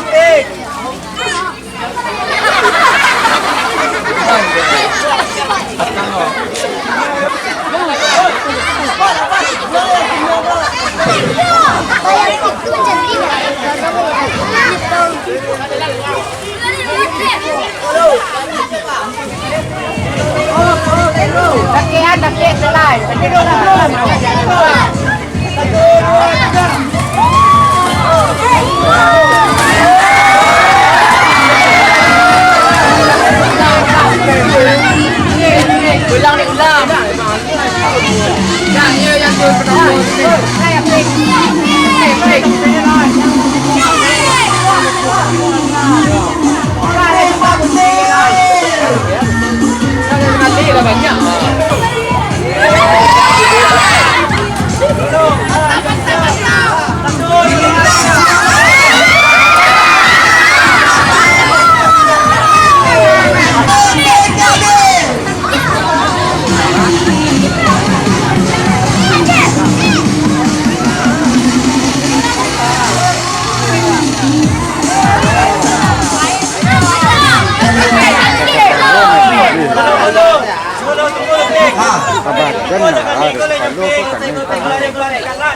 yang pink. Laki selai. Ulang ni ulang. Yang dia yang tu penuh. Saya break. Break. Mati lah banyak.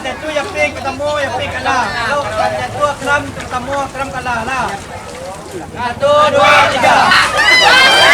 Dan tu yang pink ketemu yang pink kalah. Kalau yang tu kram ketemu kram kalah lah. 1, 2, 3.